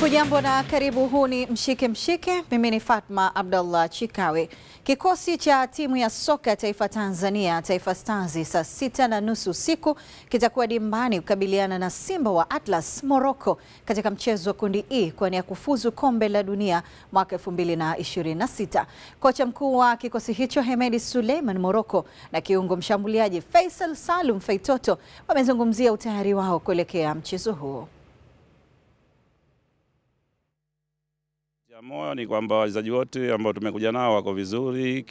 Hujambo na karibu, huu ni Mshike Mshike. Mimi ni Fatma Abdallah Chikawe. Kikosi cha timu ya soka ya taifa Tanzania, Taifa Stars, saa 6:30 usiku kitakuwa dimbani kukabiliana na Simba wa Atlas Morocco katika mchezo wa kundi E kwa nia kufuzu kombe la dunia mwaka 2026. Kocha mkuu wa kikosi hicho Hemedi Suleiman Morocco na kiungo mshambuliaji Faisal Salum Feitoto wamezungumzia utayari wao kuelekea mchezo huo. Moyo ni kwamba wachezaji wote ambao tumekuja nao wako vizuri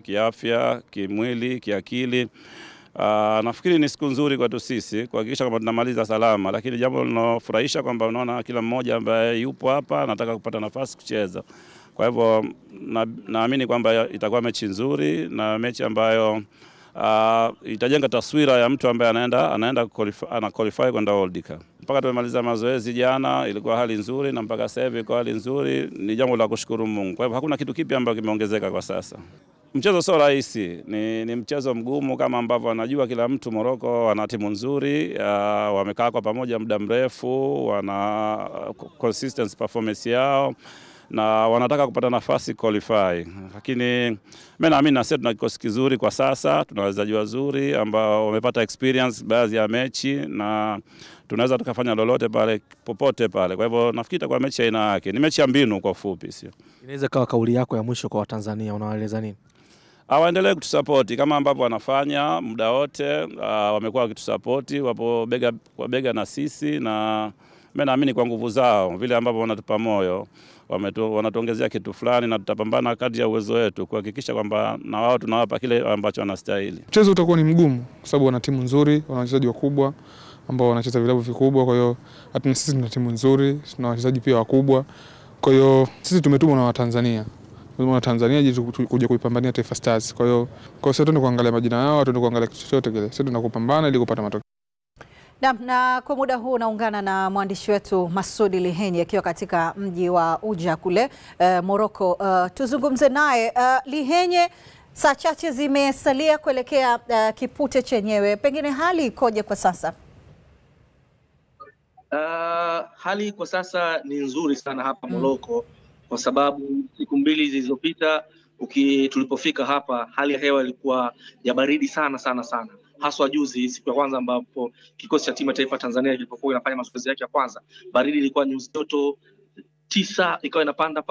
kiafya, kimwili, kiakili. Nafikiri ni siku nzuri kwetu sisi kuhakikisha kwamba tunamaliza salama, lakini jambo linalofurahisha kwamba unaona kila mmoja ambaye yupo hapa anataka kupata nafasi kucheza. Kwa hivyo naamini kwamba itakuwa mechi nzuri na mechi ambayo itajenga taswira ya mtu ambaye anaenda qualify kwenda World Cup. Mpaka tumemaliza mazoezi jana ilikuwa hali nzuri na mpaka sasa hivi kwa hali nzuri, ni jambo la kushukuru Mungu. Kwa hivyo hakuna kitu kipya ambacho kimeongezeka kwa sasa. Mchezo sio rahisi, ni mchezo mgumu kama ambavyo anajua kila mtu. Morocco wana timu nzuri, wamekaa kwa pamoja muda mrefu, wana consistent performance yao na wanataka kupata nafasi qualify. Lakini mimi naamini na sisi tuna kikosi kizuri kwa sasa, tuna wachezaji wazuri ambao wamepata experience baadhi ya mechi na tunaweza tukafanya lolote pale popote pale. Kwa hivyo nafikiri itakuwa mechi aina yake. Ni mechi ya mbinu kwa ufupi, sio? Inaweza kawa kauli yako ya mwisho kwa Watanzania, unawaeleza nini? Waendelee kutusupport kama ambavyo wanafanya muda wote, wamekuwa wakitusupport, wapo bega kwa bega na sisi, na mimi naamini kwa nguvu zao vile ambavyo wanatupa moyo wanatuongezea kitu fulani, na tutapambana kadri ya uwezo wetu kuhakikisha kwamba na wao tunawapa kile ambacho wanastahili. Mchezo utakuwa ni mgumu kwa sababu wana timu nzuri, wana wachezaji wakubwa ambao wanacheza vilabu vikubwa. Kwa hiyo hata sisi tuna timu nzuri, tuna wachezaji pia wakubwa. Kwa hiyo sisi tumetumwa na Watanzania. Tanzania kuja kuipambania Taifa Stars. Kwa hiyo sisi tuende kuangalia majina yao, tuende kuangalia kitu chochote kile. Sisi tunakupambana ili kupata matokeo. Na kwa muda huu naungana na mwandishi wetu Masudi Lihenye akiwa katika mji wa Uja kule Morocco. Tuzungumze naye. Lihenye, saa chache zimesalia kuelekea kipute chenyewe. Pengine hali ikoje kwa sasa? Hali kwa sasa ni nzuri sana hapa Morocco kwa sababu siku mbili zilizopita tulipofika hapa hali ya hewa ilikuwa ya baridi sana. Haswa juzi siku ya kwanza ambapo kikosi cha timu ya taifa Tanzania kilipokuwa inafanya mazoezi yake ya kwanza, baridi ilikuwa nyuzi joto 9, ikawa inapanda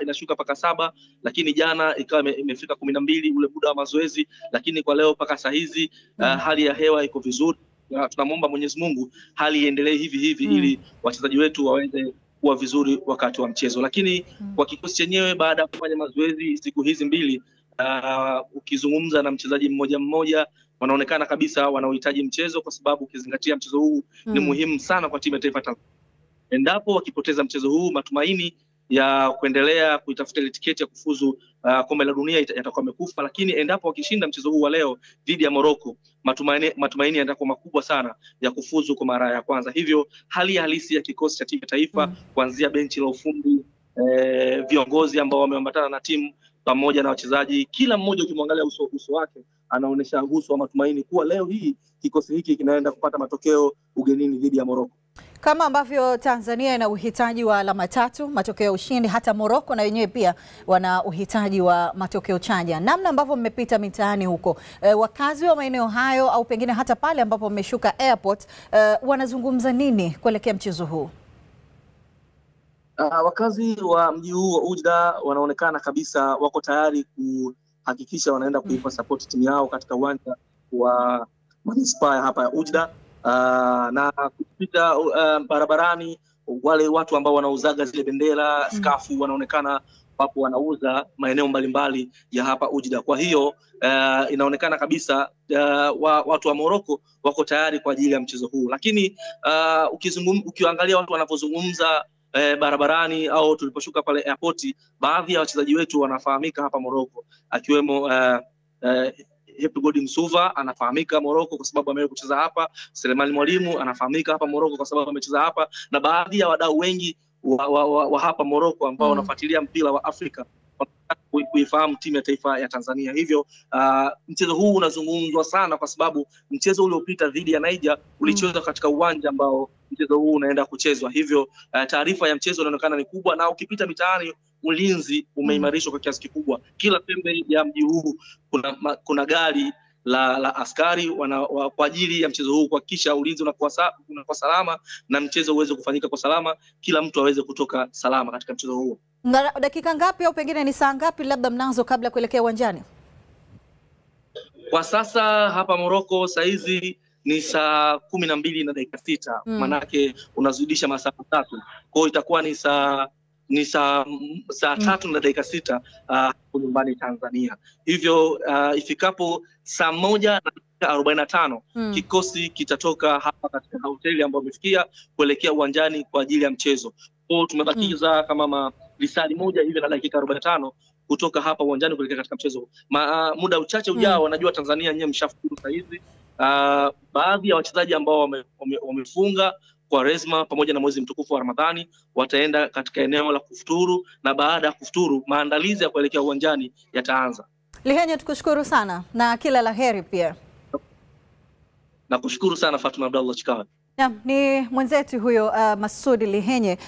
inashuka mpaka 7, lakini jana ikawa imefika 12 ule muda wa mazoezi. Lakini kwa leo mpaka saa hizi hali ya hewa iko vizuri. Tunamuomba Mwenyezi Mungu hali iendelee hivi ili wachezaji wetu waweze kuwa vizuri wakati wa mchezo. Lakini kwa kikosi chenyewe baada ya kufanya mazoezi siku hizi mbili, ukizungumza na mchezaji mmoja wanaonekana kabisa wanaohitaji mchezo, kwa sababu ukizingatia mchezo huu ni muhimu sana kwa timu ya taifa Tanzania. Endapo wakipoteza mchezo huu, matumaini ya kuendelea kuitafuta ile tiketi ya kufuzu kombe la dunia yatakuwa yamekufa. Lakini endapo wakishinda mchezo huu wa leo dhidi ya Morocco, matumaini yatakuwa makubwa sana ya kufuzu kwa mara ya kwanza. Hivyo hali halisi ya kikosi cha timu ya taifa kuanzia benchi la ufundi, viongozi ambao wameambatana na timu pamoja na wachezaji, kila mmoja ukimwangalia uso wake anaonesha uso wa matumaini kuwa leo hii kikosi hiki kinaenda kupata matokeo ugenini dhidi ya Morocco. Kama ambavyo Tanzania ina uhitaji wa alama 3, matokeo ya ushindi, hata Morocco na wenyewe pia wana uhitaji wa matokeo chanya. Namna ambavyo mmepita mitaani huko, wakazi wa maeneo hayo au pengine hata pale ambapo mmeshuka airport, wanazungumza nini kuelekea mchezo huu? Wakazi wa mji huu wa Ujda wanaonekana kabisa wako tayari kuhakikisha wanaenda kuipa support timu yao katika uwanja wa manispaa hapa ya Ujda. Na kupita barabarani, wale watu ambao wanauzaga zile bendera, skafu, wanaonekana wapo wanauza maeneo mbalimbali ya hapa Ujda. Kwa hiyo inaonekana kabisa watu wa Morocco wako tayari kwa ajili ya mchezo huu. Lakini ukiangalia watu wanapozungumza barabarani au tuliposhuka pale airport, baadhi ya wachezaji wetu wanafahamika hapa Morocco, akiwemo Hepgodi Msuva anafahamika Morocco kwa sababu amewahi kucheza hapa. Selemani Mwalimu anafahamika hapa Morocco kwa sababu amecheza hapa, na baadhi ya wadau wengi wa hapa Morocco ambao wanafuatilia mpira wa Afrika kuifahamu timu ya taifa ya Tanzania. Hivyo mchezo huu unazungumzwa sana kwa sababu mchezo uliopita dhidi ya Niger ulichezwa katika uwanja ambao mchezo huu unaenda kuchezwa. Hivyo taarifa ya mchezo inaonekana ni kubwa, na ukipita mitaani ulinzi umeimarishwa kwa kiasi kikubwa. Kila pembe ya mji huu kuna gari la askari kwa ajili ya mchezo huu kuhakikisha ulinzi unakuwa salama na mchezo uweze kufanyika kwa salama, kila mtu aweze kutoka salama katika mchezo huu. Dakika ngapi au pengine ni saa ngapi labda mnazo kabla kuelekea uwanjani? Kwa sasa hapa Morocco saizi ni saa 12 na dakika 6. Manake unazidisha masaa 3. Kwa hiyo itakuwa ni saa 3 na dakika 6 nyumbani Tanzania. Hivyo ifikapo saa 1:45 kikosi kitatoka hapa katika hoteli ambayo wamefikia kuelekea uwanjani kwa ajili ya mchezo. Kwa hiyo tumebakiza kama lisali moja hivi na dakika 45 kutoka hapa uwanjani kuelekea katika mchezo. Muda uchache ujao wanajua Tanzania nyewe mshafuru sasa hivi. Baadhi ya wachezaji ambao wamefunga kwa Resma pamoja na mwezi mtukufu wa Ramadhani wataenda katika eneo la kufuturu, na baada ya kufuturu maandalizi ya kuelekea uwanjani yataanza. Lihenye, tukushukuru sana na kila laheri pia. Nakushukuru sana Fatuma Abdallah Chikawe. Ni mwenzetu huyo Masoud Lihenye,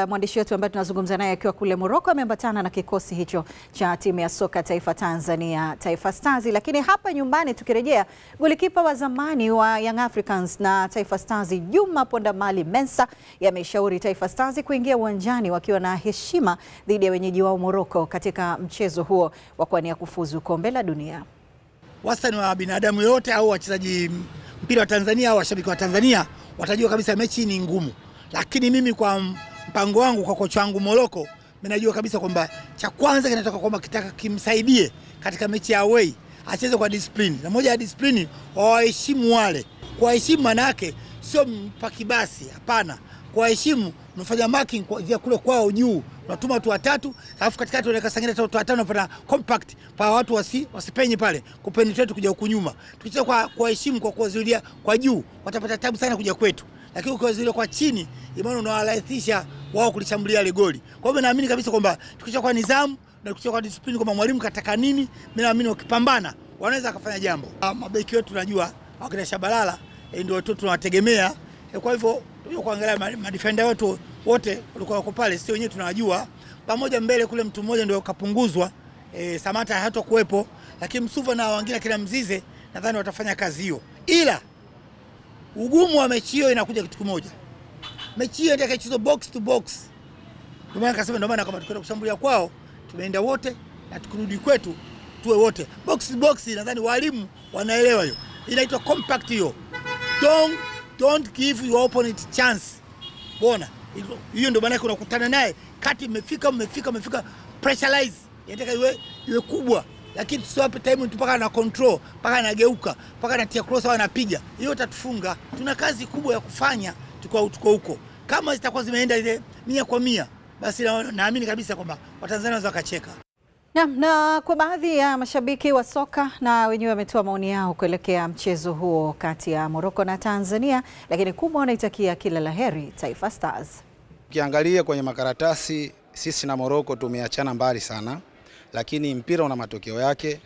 mwandishi wetu ambaye tunazungumza naye akiwa kule Morocco, ameambatana na kikosi hicho cha timu ya soka taifa Tanzania, Taifa Stars. Lakini hapa nyumbani tukirejea, golikipa wa zamani wa Young Africans na Taifa Stars Juma Pondamali Mensa yameshauri Taifa Stars kuingia uwanjani wakiwa na heshima dhidi ya wenyeji wao Morocco katika mchezo huo wa kuania kufuzu kombe la dunia. Wastani wa binadamu yote au wachezaji mpira wa Tanzania au washabiki wa Tanzania watajua kabisa mechi ni ngumu. Lakini mimi kwa mpango wangu, kwa kocha wangu Morocco, mimi najua kabisa kwamba cha kwanza kinatoka kwamba kitaka kimsaidie katika mechi ya away acheze kwa discipline. Na moja ya discipline waheshimu wale. Kwa heshima maana yake sio mpaki basi, hapana. Kwa heshima unafanya marking kwa kule kwao juu. Unatuma watu watatu, alafu katikati unaweka sangine watu watano, unapata compact pa watu wasipenye pale kupenetrate kuja huku nyuma. Tukicheza kwa heshima, kwa kuwazuilia kwa juu, watapata tabu sana kuja kwetu. Lakini ukiwazuilia kwa chini, imani unawalahisisha wao kulishambulia ile goli. Kwa hivyo naamini kabisa kwamba tukicheza kwa nidhamu na tukicheza kwa discipline, kwamba mwalimu kataka nini, mimi naamini wakipambana wanaweza kufanya jambo. Mabeki wetu tunajua wakina Shabalala ndio watu tunawategemea. Kwa hivyo kuangalia madefender wetu wote walikuwa wako pale, sio wenyewe tunawajua. Pamoja mbele kule mtu mmoja ndio kapunguzwa, Samata hatakuwepo, lakini Msuva na wengine kila Mzize nadhani watafanya kazi hiyo. Ila ugumu wa mechi hiyo inakuja kitu kimoja. Mechi hiyo ndio kaichezwa box to box. Ndio maana kama tukienda kushambulia kwao tumeenda wote na tukirudi kwetu tuwe wote. Box to box nadhani walimu wanaelewa hiyo. Inaitwa compact hiyo. Don't give your opponent chance. Bona hiyo ndio maana unakutana naye kati mmefika pressurize, inataka iwe kubwa, lakini tusiwape time mpaka na control, mpaka anageuka, mpaka anatia cross au anapiga. Hiyo itatufunga. Tuna kazi kubwa ya kufanya tuko huko. Kama zitakuwa zimeenda ile 100%, basi naamini kabisa kwamba Watanzania wanaweza wakacheka. Na kwa baadhi ya mashabiki wa soka na wenyewe wametoa maoni yao kuelekea mchezo huo kati ya Morocco na Tanzania, lakini kubwa wanaitakia kila laheri Taifa Stars. Ukiangalia kwenye makaratasi sisi na Morocco tumeachana mbali sana, lakini mpira una matokeo yake.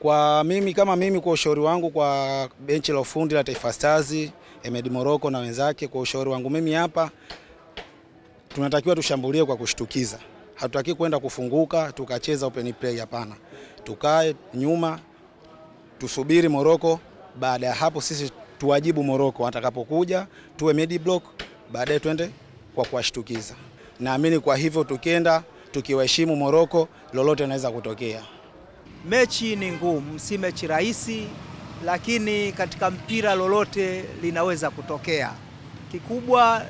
Kwa mimi kwa ushauri wangu kwa benchi la ufundi la Taifa Stars, Emedi Morocco na wenzake, kwa ushauri wangu mimi hapa, tunatakiwa tushambulie kwa kushtukiza. Hatutaki kwenda kufunguka tukacheza open play, hapana. Tukae nyuma tusubiri Morocco, baada ya hapo sisi tuwajibu Morocco atakapokuja, tuwe mid block, baadaye twende kwa kuwashtukiza. Naamini kwa hivyo tukienda tukiwaheshimu Morocco, lolote linaweza kutokea. Mechi ni ngumu, si mechi rahisi, lakini katika mpira lolote linaweza kutokea. Kikubwa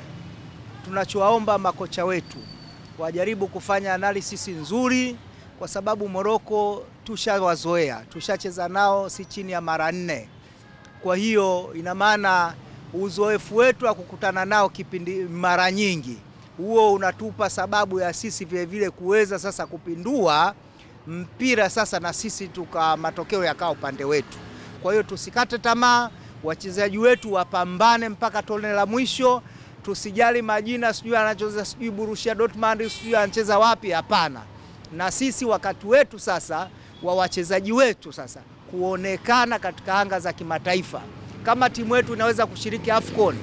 tunachowaomba makocha wetu wajaribu kufanya analysis nzuri, kwa sababu Morocco tushawazoea, tushacheza nao si chini ya mara 4. Kwa hiyo ina maana uzoefu wetu wa kukutana nao kipindi mara nyingi, huo unatupa sababu ya sisi vile vile kuweza sasa kupindua mpira sasa na sisi matokeo yakao upande wetu. Kwa hiyo tusikate tamaa, wachezaji wetu wapambane mpaka tone la mwisho. Tusijali majina, sijui anacheza sijui Borussia Dortmund, sijui anacheza wapi, hapana. na sisi wakati wetu sasa wa wachezaji wetu sasa kuonekana katika anga za kimataifa. Kama timu yetu inaweza kushiriki AFCON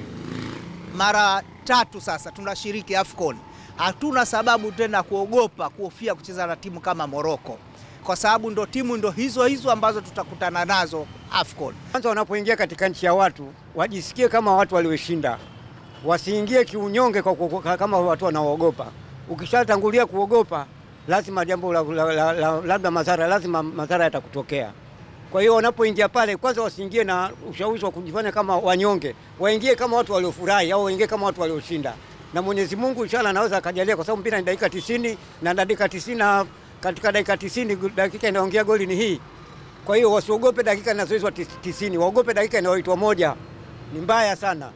mara 3 sasa tunashiriki AFCON, hatuna sababu tena kuogopa kuhofia kucheza na timu kama Morocco, kwa sababu ndo timu ndo hizo ambazo tutakutana nazo AFCON. Kwanza wanapoingia katika nchi ya watu wajisikie kama watu walioshinda, wasiingie kiunyonge kama watu wanaoogopa. Ukishatangulia kuogopa lazima jambo labda madhara yatakutokea. Kwa hiyo wanapoingia pale kwanza wasiingie na ushawishi wa kujifanya kama wanyonge, waingie kama watu waliofurahi au waingie kama watu walioshinda. Na Mwenyezi Mungu inshallah anaweza akajalia, kwa sababu mpira ni dakika 90 na dakika 90, katika dakika 90 dakika inaongea goli ni hii. Kwa hiyo wasiogope dakika inazoizwa 90, waogope dakika inayoitwa moja. Ni mbaya sana.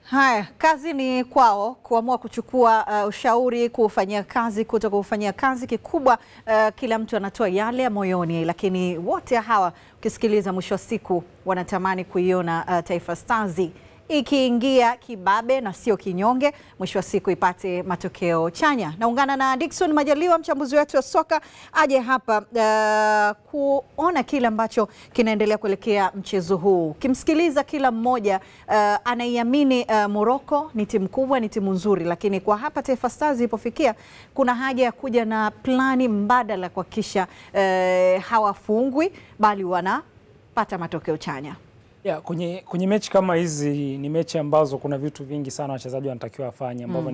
Haya, kazi ni kwao kuamua kuchukua ushauri, kufanyia kazi, kutoka kufanyia kazi. Kikubwa kila mtu anatoa yale ya moyoni, lakini wote hawa ukisikiliza mwisho wa siku wanatamani kuiona Taifa Stars ikiingia kibabe na sio kinyonge, mwisho wa siku ipate matokeo chanya. Naungana na Dickson Majaliwa, mchambuzi wetu wa soka, aje hapa kuona kile ambacho kinaendelea kuelekea mchezo huu. Kimsikiliza kila mmoja anaiamini Morocco ni timu kubwa, ni timu nzuri, lakini kwa hapa Taifa Stars ilipofikia kuna haja ya kuja na plani mbadala kuhakikisha hawafungwi bali wanapata matokeo chanya. Yeah, kwenye mechi kama hizi ni mechi ambazo kuna vitu vingi sana wachezaji wanatakiwa wafanye ambavyo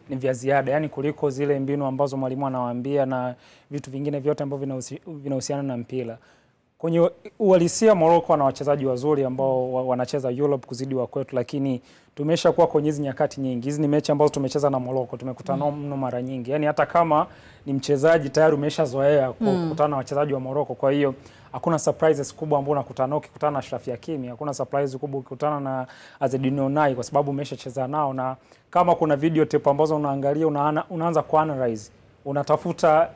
ni vya ziada, yani kuliko zile mbinu ambazo mwalimu anawaambia na vitu vingine vyote ambavyo vinahusiana na mpira. Kwenye uhalisia Morocco na wachezaji wazuri ambao wanacheza Europe kuzidi wa kwetu, lakini tumeshakuwa kwenye hizi nyakati nyingi. Hizi ni mechi ambazo tumecheza na Morocco, tumekutana mno mara nyingi. Yani hata kama ni mchezaji tayari umeshazoea kukutana na wachezaji wa Morocco, kwa hiyo hakuna surprises kubwa ambazo unakutana nao ukikutana na Ashraf Hakimi, hakuna surprise kubwa ukikutana na Azzedine Onai kwa sababu umeshacheza nao, na kama kuna video tape ambazo unaangalia unaanza kuanalyze, unatafuta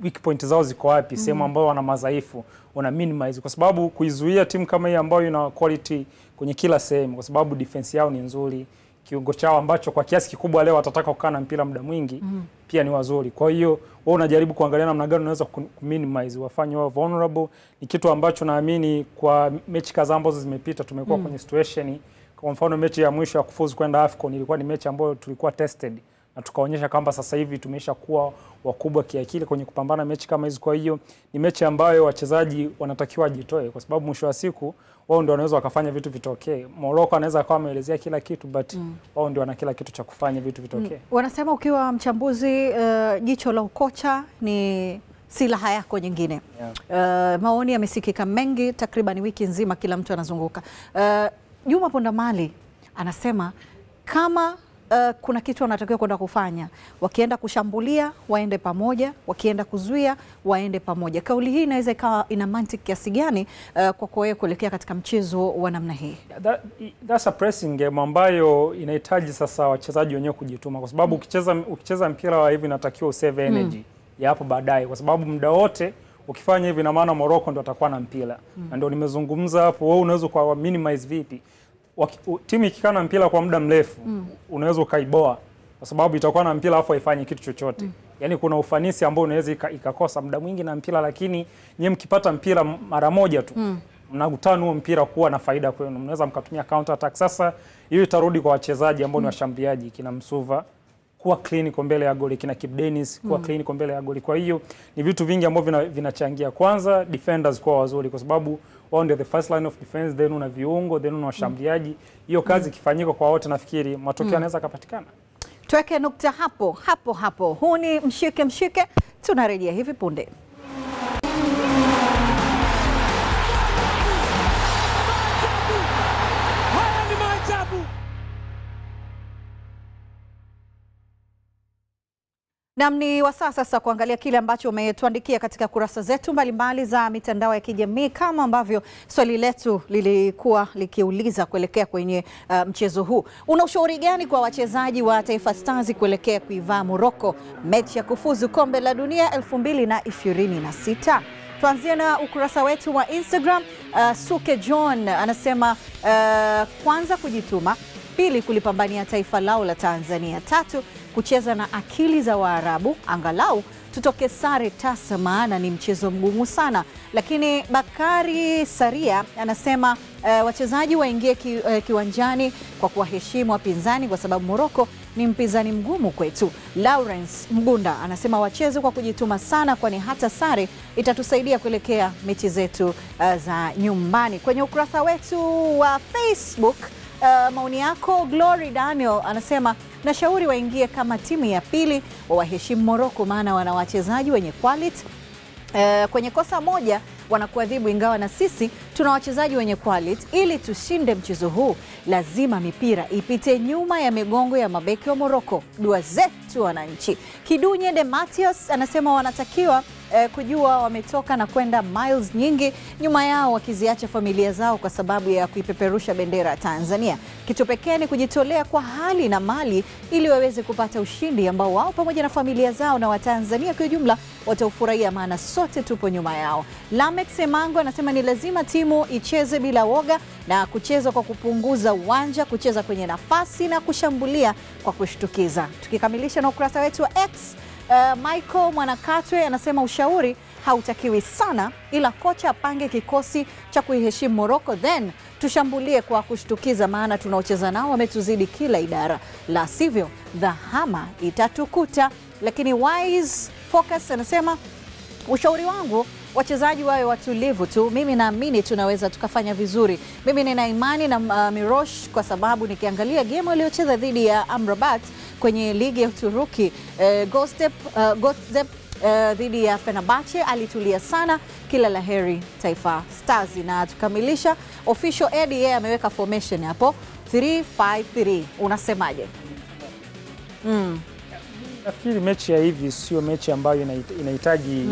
weak point zao ziko wapi, sehemu ambayo wana madhaifu, una minimize, kwa sababu kuizuia timu kama hii ambayo ina quality kwenye kila sehemu, kwa sababu defense yao ni nzuri, kiungo chao ambacho kwa kiasi kikubwa leo watataka kukaa na mpira muda mwingi pia ni wazuri. Kwa hiyo wewe unajaribu kuangalia namna gani unaweza minimize, wafanye wao vulnerable. Ni kitu ambacho naamini kwa mechi kadhaa ambazo zimepita tumekuwa kwenye situation. Kwa mfano mechi ya mwisho ya kufuzu kwenda AFCON ilikuwa ni mechi ambayo tulikuwa tested na tukaonyesha kwamba sasa hivi tumeshakuwa wakubwa kiakili kwenye kupambana mechi kama hizo. Kwa hiyo ni mechi ambayo wachezaji wanatakiwa jitoe, kwa sababu mwisho wa siku wao ndio wanaweza wakafanya vitu vitokee. Morocco anaweza akawa ameelezea kila kitu, but wao ndio wana kila kitu cha kufanya vitu vitokee. Wanasema ukiwa mchambuzi jicho la ukocha ni silaha yako nyingine. Maoni yamesikika mengi, takriban wiki nzima kila mtu anazunguka. Juma Pondamali anasema kama kuna kitu wanatakiwa kwenda kufanya, wakienda kushambulia waende pamoja, wakienda kuzuia waende pamoja. Kauli hii inaweza ikawa ina mantiki kiasi gani kwa wewe kuelekea katika mchezo wa namna hii? That's a pressing game ambayo inahitaji sasa wachezaji wenyewe kujituma, kwa sababu ukicheza mpira wa hivi inatakiwa usave energy ya hapo baadaye, kwa sababu muda wote ukifanya hivi na maana Morocco ndio atakuwa na mpira. Na ndio nimezungumza hapo, wewe unaweza kwa minimize vipi timu ikikana mpira kwa muda mrefu, unaweza ukaiboa kwa sababu itakuwa na mpira afu haifanye kitu chochote. Yani kuna ufanisi ambao unaweza ikakosa muda mwingi na mpira, lakini nyinyi mkipata mpira mara moja tu mnakutana huo mpira kuwa na faida kwenu, mnaweza mkatumia counter attack. Sasa hiyo itarudi kwa wachezaji ambao ni washambuliaji, kina Msuva kuwa clean kwa mbele ya goli, kina Kip Dennis kuwa clean kwa mbele ya goli. Kwa hiyo ni vitu vingi ambavyo vinachangia. Kwanza defenders kuwa wazuri, kwa sababu wao ndio the first line of defense, then una viungo, then una washambuliaji. Hiyo kazi ikifanyika kwa wote, nafikiri matokeo yanaweza kupatikana. Tuweke nukta hapo. Huu ni mshike, tunarejea hivi punde. Namni wa sasa kuangalia kile ambacho umetuandikia katika kurasa zetu mbalimbali za mitandao ya kijamii, kama ambavyo swali letu lilikuwa likiuliza kuelekea kwenye mchezo huu. Una ushauri gani kwa wachezaji wa Taifa Stars kuelekea kuivaa Morocco mechi ya kufuzu kombe la dunia 2026? Tuanzie na ukurasa wetu wa Instagram. Suke John anasema kwanza kujituma, pili kulipambania taifa lao la Tanzania, tatu kucheza na akili za Waarabu, angalau tutoke sare tasa, maana ni mchezo mgumu sana. Lakini Bakari Saria anasema wachezaji waingie kiwanjani kwa kuwaheshimu wapinzani kwa sababu Morocco ni mpinzani mgumu kwetu. Lawrence Mbunda anasema wacheze kwa kujituma sana, kwani hata sare itatusaidia kuelekea mechi zetu za nyumbani. Kwenye ukurasa wetu wa Facebook maoni yako, Glory Daniel anasema nashauri waingie kama timu ya pili, wawaheshimu Morocco maana wana wachezaji wenye quality. Kwenye kosa moja wanakuadhibu, ingawa na sisi tuna wachezaji wenye quality. Ili tushinde mchezo huu lazima mipira ipite nyuma ya migongo ya mabeki wa Morocco. Dua zetu wananchi. Kidunye de Matias anasema wanatakiwa kujua wametoka na kwenda miles nyingi nyuma yao, wakiziacha familia zao kwa sababu ya kuipeperusha bendera ya Tanzania. Kitu pekee ni kujitolea kwa hali na mali ili waweze kupata ushindi ambao wao pamoja na familia zao na Watanzania kwa ujumla wataufurahia, maana sote tupo nyuma yao. Lamek Semango anasema ni lazima timu icheze bila woga na kucheza kwa kupunguza uwanja, kucheza kwenye nafasi na kushambulia kwa kushtukiza. Tukikamilisha na ukurasa wetu wa X, Michael Mwanakatwe anasema ushauri hautakiwi sana, ila kocha apange kikosi cha kuiheshimu Morocco, then tushambulie kwa kushtukiza, maana tunaocheza nao wametuzidi kila idara, la sivyo dhahama itatukuta. Lakini Wise Focus anasema ushauri wangu wachezaji wawe watulivu tu, mimi naamini tunaweza tukafanya vizuri. Mimi nina imani na Mirosh kwa sababu nikiangalia game waliocheza dhidi ya Amrabat kwenye ligi ya Uturuki, Goztepe dhidi ya Fenerbahce alitulia sana. Kila laheri Taifa Stars. Na tukamilisha official Eddie ameweka formation hapo 3-5-3. Unasemaje? Nafikiri mechi ya hivi sio mechi ambayo inahitaji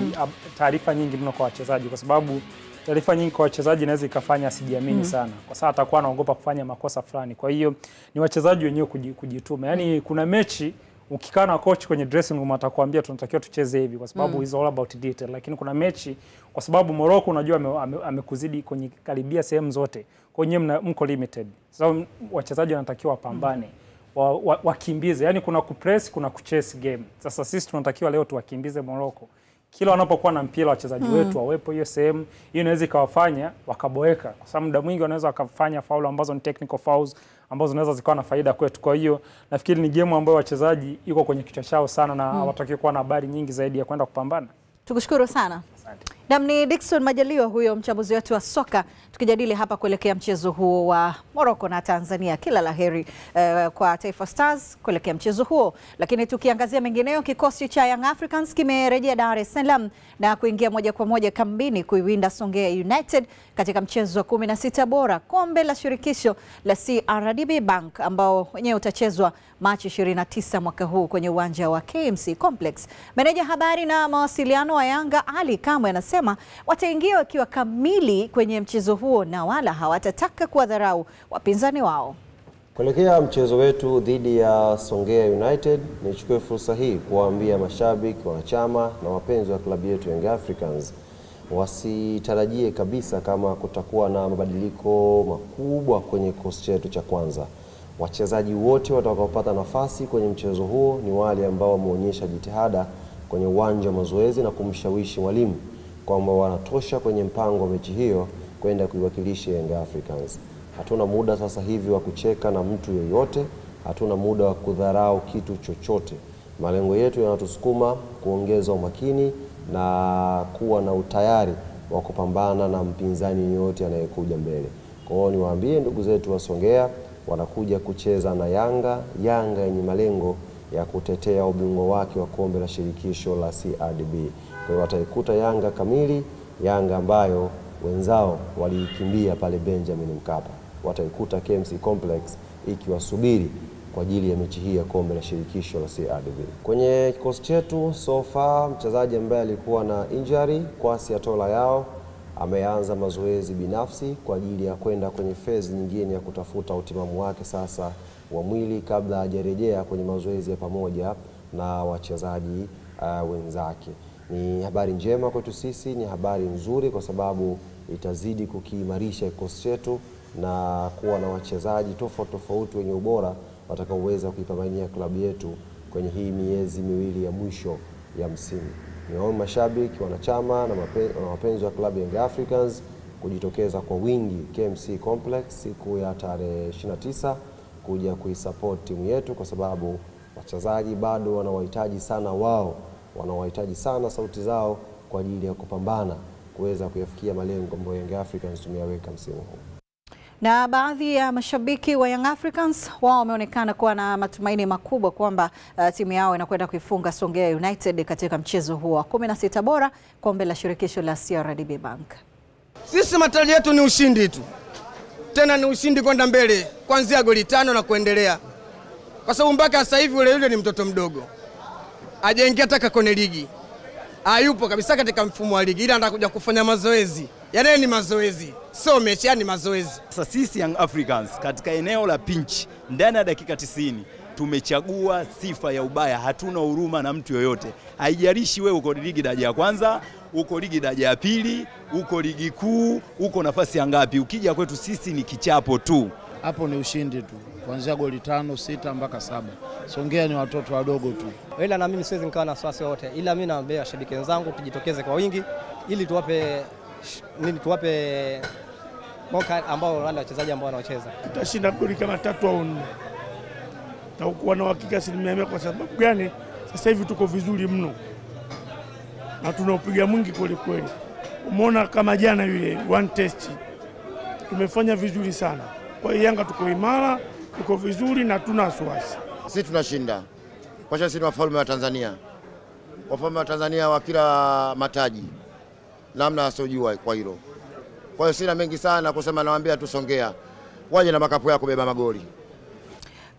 taarifa nyingi mno kwa wachezaji, kwa sababu taarifa nyingi kwa wachezaji inaweza ikafanya asijiamini sana, kwa sababu atakuwa anaogopa kufanya makosa fulani. Kwa hiyo ni wachezaji wenyewe kujituma. Yaani kuna mechi ukikaa na coach kwenye dressing room atakwambia tunatakiwa tucheze hivi kwa sababu is all about detail, lakini kuna mechi kwa sababu Morocco unajua amekuzidi kwenye karibia sehemu zote, kwa hiyo mko limited. So wachezaji wanatakiwa wapambane, wakimbize. Yaani kuna kupress, kuna kuchase game. Sasa sisi tunatakiwa leo tuwakimbize Morocco. Kila wanapokuwa na mpira wachezaji wetu wawepo hiyo sehemu. Hiyo inaweza ikawafanya wakaboeka, kwa sababu muda mwingi wanaweza wakafanya faulu ambazo ni technical fouls ambazo zinaweza zikawa na faida kwetu. Kwa hiyo nafikiri ni game ambayo wachezaji iko kwenye kichwa chao sana na watakiwa kuwa na habari nyingi zaidi ya kwenda kupambana. Tukushukuru sana. Namni Dickson Majaliwa huyo mchambuzi wetu wa soka, tukijadili hapa kuelekea mchezo huo wa Morocco na Tanzania. Kila laheri kwa Taifa Stars kuelekea mchezo huo. Lakini tukiangazia mengineo, kikosi cha Young Africans kimerejea Dar es Salaam na kuingia moja kwa moja kambini kuiwinda Songea United katika mchezo wa 16 bora kombe la shirikisho la CRDB Bank ambao wenyewe utachezwa Machi 29 mwaka huu kwenye uwanja wa KMC Complex. Meneja habari na mawasiliano wa Yanga Ali Kamwe anasema wataingia wakiwa kamili kwenye mchezo huo na wala hawatataka kuwadharau wapinzani wao. Kuelekea mchezo wetu dhidi ya Songea United, nichukue fursa hii kuwaambia mashabiki, wanachama na wapenzi wa klabu yetu Young Africans wasitarajie kabisa kama kutakuwa na mabadiliko makubwa kwenye kikosi chetu cha kwanza. Wachezaji wote watakaopata nafasi kwenye mchezo huo ni wale ambao wameonyesha jitihada kwenye uwanja wa mazoezi na kumshawishi mwalimu kwamba wanatosha kwenye mpango wa mechi hiyo kwenda kuiwakilisha Young Africans. Hatuna muda sasa hivi wa kucheka na mtu yoyote, hatuna muda wa kudharau kitu chochote. Malengo yetu yanatusukuma kuongeza umakini na kuwa na utayari wa kupambana na mpinzani yote anayekuja mbele. Kwa hiyo niwaambie ndugu zetu wa Songea, wanakuja kucheza na Yanga yenye malengo ya kutetea ubingwa wake wa kombe la shirikisho la CRDB. Kwa hiyo wataikuta Yanga kamili, Yanga ambayo wenzao walikimbia pale Benjamin Mkapa. Wataikuta KMC Complex ikiwasubiri kwa ajili ya mechi hii ya kombe la shirikisho la CRDB. Kwenye kikosi chetu so far, mchezaji ambaye alikuwa na injury Kwasi Atola yao ameanza mazoezi binafsi kwa ajili ya kwenda kwenye phase nyingine ya kutafuta utimamu wake sasa wa mwili kabla hajarejea kwenye mazoezi ya pamoja na wachezaji wenzake. Ni habari njema kwetu sisi, ni habari nzuri kwa sababu itazidi kukiimarisha kikosi chetu na kuwa na wachezaji tofauti wenye ubora watakaoweza kuipambania klabu yetu kwenye hii miezi miwili ya mwisho ya msimu. Niwaombe mashabiki, wanachama na wapenzi wa klabu ya Young Africans kujitokeza kwa wingi KMC Complex siku ya tarehe 29 kuja kuisupport timu yetu, kwa sababu wachezaji bado wanawahitaji sana wao, wanawahitaji sana sauti zao kwa ajili ya kupambana kuweza kuyafikia malengo ambayo Young Africans tumeyaweka msimu huu. Na baadhi ya mashabiki wa Young Africans wao wameonekana kuwa na matumaini makubwa kwamba timu yao inakwenda kuifunga Songea United katika mchezo huo wa 16 bora kombe la shirikisho la CRDB Bank. Sisi matarajio yetu ni ushindi tu. Tena ni ushindi kwenda mbele, kuanzia goli 5 na kuendelea. Kwa sababu mpaka sasa hivi yule ni mtoto mdogo. Hajaingia hata kwenye ligi. Hayupo kabisa katika mfumo wa ligi, ila anataka kuja kufanya mazoezi. Yaani ni mazoezi, sio mechi, yani mazoezi. Sasa sisi Young Africans katika eneo la pinch ndani ya dakika 90 tumechagua sifa ya ubaya, hatuna huruma na mtu yoyote. Haijalishi wewe uko ligi daraja ya kwanza, uko ligi daraja ya pili, uko ligi kuu, uko nafasi ya ngapi, ukija kwetu sisi ni kichapo tu. Hapo ni ushindi tu. Kuanzia goli 5, 6 mpaka 7. Songea ni watoto wadogo tu. Ila na mimi siwezi nikawa na wasiwasi wote. Ila mimi naambia washabiki wenzangu tujitokeze kwa wingi ili tuwape moka ambao wale wachezaji ambao wanacheza. Tutashinda goli kama 3 au 4. Na ukuwa na uhakika 100% kwa sababu gani? Sasa hivi tuko vizuri mno. Na tunaupiga mwingi kweli kweli. Umeona kama jana yule one test. Tumefanya vizuri sana. Kwa hiyo Yanga tuko imara, tuko vizuri na tuna wasiwasi. Sisi tunashinda. Kwa sababu sisi ni wafalme wa Tanzania. Wafalme wa Tanzania wa kila mataji. Namna asojua kwa hilo. Kwa hiyo sina mengi sana kusema, nawaambia tusongea. Waje na makapu yako kubeba magoli.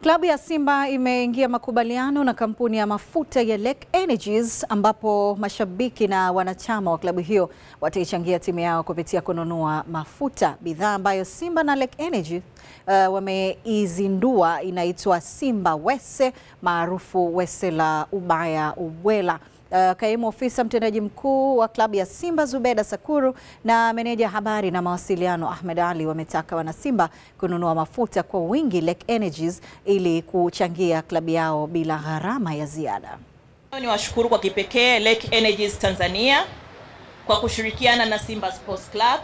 Klabu ya Simba imeingia makubaliano na kampuni ya mafuta ya Lake Energies ambapo mashabiki na wanachama wa klabu hiyo wataichangia timu yao kupitia kununua mafuta. Bidhaa ambayo Simba na Lake Energy wameizindua inaitwa Simba Wese, maarufu Wese la Ubaya Ubwela. Kaimu ofisa mtendaji mkuu wa klabu ya Simba Zubeda Sakuru na meneja habari na mawasiliano Ahmed Ali wametaka wana Simba kununua mafuta kwa wingi Lake Energies ili kuchangia klabu yao bila gharama ya ziada. Ni washukuru kwa kipekee Lake Energies Tanzania kwa kushirikiana na Simba Sports Club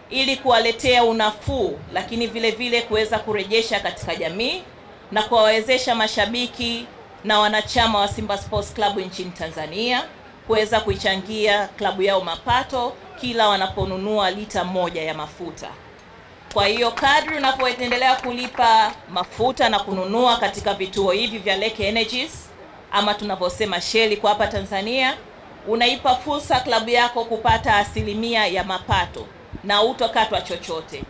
ili kuwaletea unafuu, lakini vile vile kuweza kurejesha katika jamii na kuwawezesha mashabiki na wanachama wa Simba Sports Club nchini Tanzania kuweza kuichangia klabu yao mapato kila wanaponunua lita 1 ya mafuta. Kwa hiyo kadri unapoendelea kulipa mafuta na kununua katika vituo hivi vya Lake Energies ama tunavyosema Shell kwa hapa Tanzania, unaipa fursa klabu yako kupata 1% ya mapato na utokatwa chochote.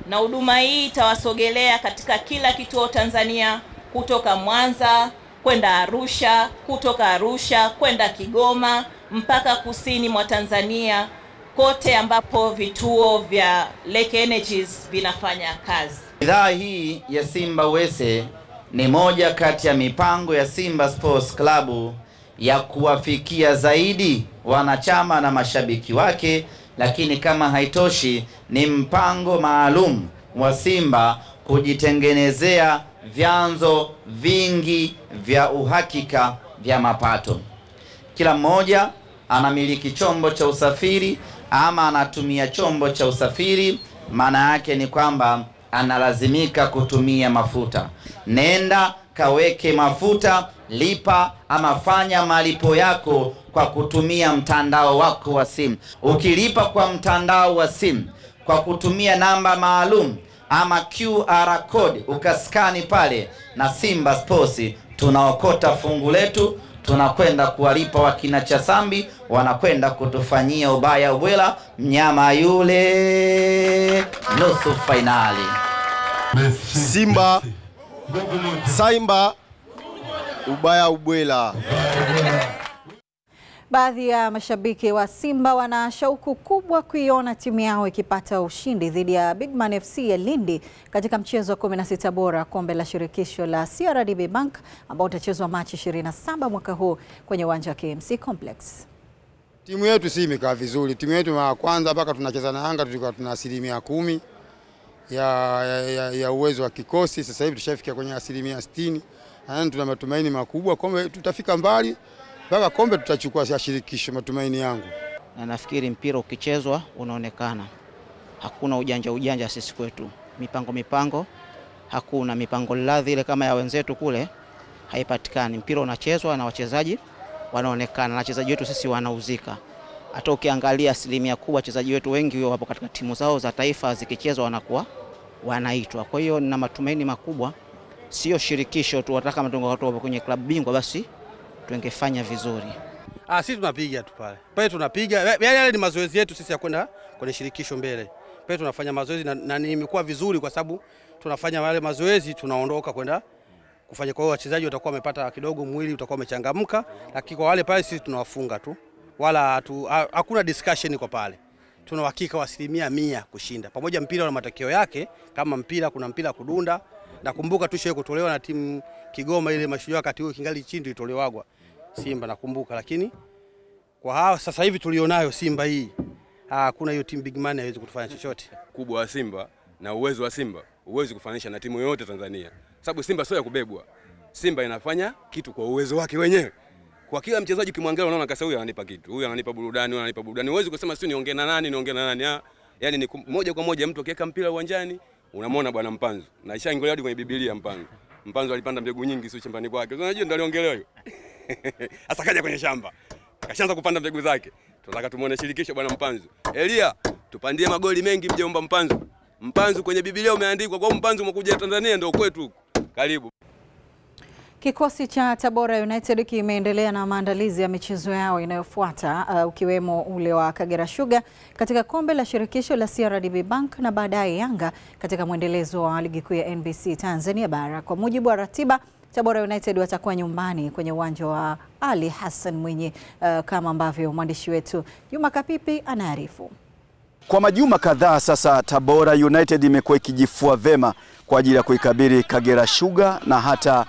Na huduma hii itawasogelea katika kila kituo Tanzania, kutoka Mwanza kwenda Arusha, kutoka Arusha kwenda Kigoma mpaka kusini mwa Tanzania, kote ambapo vituo vya Lake Energies vinafanya kazi. Bidhaa hii ya Simba Wese ni moja kati ya mipango ya Simba Sports Club ya kuwafikia zaidi wanachama na mashabiki wake, lakini kama haitoshi ni mpango maalum wa Simba kujitengenezea vyanzo vingi vya uhakika vya mapato. Kila mmoja anamiliki chombo cha usafiri ama anatumia chombo cha usafiri, maana yake ni kwamba analazimika kutumia mafuta. Nenda kaweke mafuta, lipa ama fanya malipo yako kwa kutumia mtandao wako wa simu. Ukilipa kwa mtandao wa simu kwa kutumia namba maalum ama QR code ukaskani pale, na Simba Sports tunaokota fungu letu, tunakwenda kuwalipa wakina Chasambi, wanakwenda kutufanyia ubaya ubwela mnyama yule nusu finali. Simba ubaya ubwela. Baadhi ya mashabiki wa Simba wana shauku kubwa kuiona timu yao ikipata ushindi dhidi ya Bigman FC ya Lindi katika mchezo wa 16 bora kombe la shirikisho la CRDB Bank ambao utachezwa Machi 27 mwaka huu kwenye uwanja wa KMC Complex. Timu yetu si imekaa vizuri. Timu yetu ya kwanza mpaka tunacheza na Yanga tulikuwa tuna 10% ya uwezo wa kikosi. Sasa hivi tushafikia kwenye 60%. Na tuna matumaini makubwa kwamba tutafika mbali mpaka kombe tutachukua shirikisho, matumaini yangu. Na nafikiri mpira ukichezwa unaonekana. Hakuna ujanja sisi kwetu. Mipango hakuna, mipango ladhi ile kama ya wenzetu kule haipatikani. Mpira unachezwa na wachezaji wanaonekana, na wachezaji wetu sisi wanauzika. Hata ukiangalia asilimia kubwa wachezaji wetu wengi wapo katika timu zao za taifa, zikichezwa wanakuwa wanaitwa. Kwa hiyo nina matumaini makubwa, sio shirikisho tu, hata kama tungekuwa kwenye klabu bingwa basi tungefanya vizuri. Sisi tunapiga tu pale. Pale tunapiga. Yale ni mazoezi yetu sisi ya kwenda kwenye shirikisho mbele. Pale tunafanya mazoezi na nimekuwa vizuri kwa sababu tunafanya wale mazoezi tunaondoka kwenda kufanya. Kwa hiyo wachezaji watakuwa wamepata kidogo, mwili utakuwa umechangamka, lakini kwa wale pale sisi tunawafunga tu. Wala hakuna discussion kwa pale. Tuna uhakika wa 100% kushinda. Pamoja mpira na matokeo yake, kama mpira kuna mpira kudunda. Nakumbuka tushaye kutolewa na timu Kigoma ile Mashujaa wakati huo kingali chini ilitolewagwa Simba, nakumbuka. Lakini kwa hawa sasa hivi tulionayo Simba hii, hakuna hiyo timu big man haiwezi kutufanya chochote. Kubwa wa Simba na uwezo wa Simba uwezi kufanisha na timu yoyote Tanzania. Sababu Simba sio ya kubebwa. Simba inafanya kitu kwa uwezo wake wenyewe. Kwa kila mchezaji kimwangalia unaona kasa huyu ananipa kitu, huyu ananipa burudani, huyu ananipa burudani. Huwezi kusema sio niongee na nani. Yaani ni moja kwa moja mtu akiweka mpira uwanjani unamwona bwana Mpanzu. Na ishaingolewa hadi kwenye Biblia Mpanzu. Mpanzu alipanda mbegu nyingi sio shambani kwake. Unajua ndio aliongelewa hiyo. Sasa kaja kwenye shamba. Kashaanza kupanda mbegu zake. Tunataka tumuone shirikisho bwana Mpanzu. Elia, tupandie magoli mengi mjomba Mpanzu. Mpanzu kwenye Biblia umeandikwa, kwa Mpanzu umekuja Tanzania ndio kwetu. Karibu. Kikosi cha Tabora United kimeendelea na maandalizi ya michezo yao inayofuata, ukiwemo ule wa Kagera Sugar katika kombe la shirikisho la CRDB Bank na baadaye Yanga katika mwendelezo wa ligi kuu ya NBC Tanzania Bara. Kwa mujibu wa ratiba, Tabora United watakuwa nyumbani kwenye uwanja wa Ali Hassan Mwinyi, kama ambavyo mwandishi wetu Juma Kapipi anaarifu. Kwa majuma kadhaa sasa Tabora United imekuwa ikijifua vema kwa ajili ya kuikabili Kagera Sugar na hata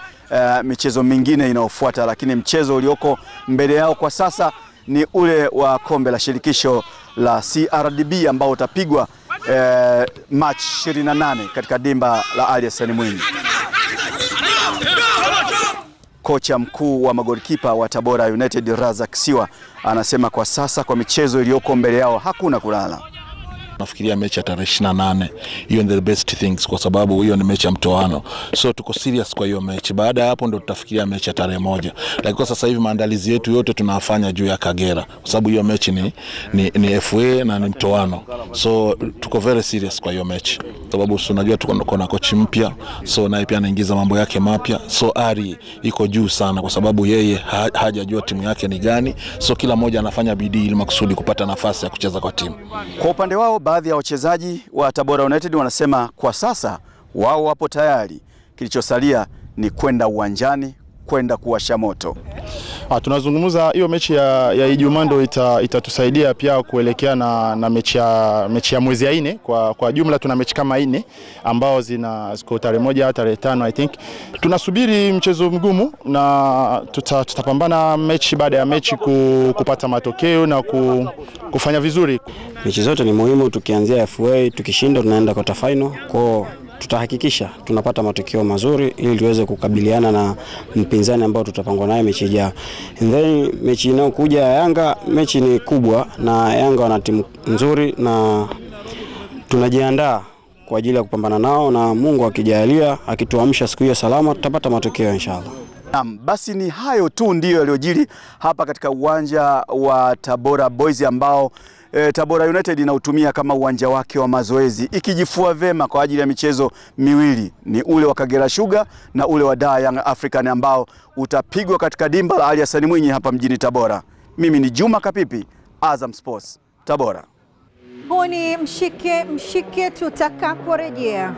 michezo mingine inayofuata, lakini mchezo ulioko mbele yao kwa sasa ni ule wa kombe la shirikisho la CRDB ambao utapigwa March 28 katika dimba la Ali Hassan Mwinyi. Kocha mkuu wa magolikipa wa Tabora United Razak Siwa anasema kwa sasa kwa michezo iliyoko mbele yao hakuna kulala. Nafikiria mechi ya tarehe 28 hiyo ndio the best things, kwa sababu hiyo ni mechi ya mtoano, so tuko serious kwa hiyo mechi. Baada ya hapo ndo tutafikiria mechi ya tarehe 1, lakini kwa sasa hivi maandalizi yetu yote tunafanya juu ya Kagera, kwa sababu hiyo mechi ni FA na ni mtoano, so tuko very serious kwa hiyo mechi, sababu unajua tuko na coach mpya, so naye pia anaingiza mambo yake mapya, so ari iko juu sana kwa sababu yeye hajajua timu yake ni gani, so kila mmoja anafanya bidii ili makusudi kupata nafasi ya kucheza kwa timu. Kwa upande wao baadhi ya wachezaji wa Tabora United wanasema kwa sasa wao wapo tayari, kilichosalia ni kwenda uwanjani kwenda kuwasha moto. Tunazungumza hiyo mechi ya Ijumaa ndio itatusaidia pia kuelekea na mechi ya mwezi 4. Kwa jumla tuna mechi kama 4 ambao ziko tarehe 1 tarehe 5 I think. Tunasubiri mchezo mgumu na tutapambana mechi baada ya mechi kupata matokeo na kufanya vizuri. Mechi zote ni muhimu, tukianzia FA tukishinda tunaenda quarter final. Kwa tutahakikisha tunapata matokeo mazuri ili tuweze kukabiliana na mpinzani ambao tutapangwa naye mechi ijayo. And then mechi inayokuja ya Yanga, mechi ni kubwa na Yanga wana timu nzuri na tunajiandaa kwa ajili ya kupambana nao, na Mungu akijalia akituamsha siku hiyo salama tutapata matokeo inshallah. Basi ni hayo tu ndio yaliyojiri hapa katika uwanja wa Tabora Boys ambao Tabora United inautumia kama uwanja wake wa mazoezi, ikijifua vema kwa ajili ya michezo miwili, ni ule wa Kagera Sugar na ule wa Young African ambao utapigwa katika dimba la Ali Hassan Mwinyi hapa mjini Tabora. Mimi ni Juma Kapipi, Azam Sports, Tabora. Huu ni mshike tutakaporejea.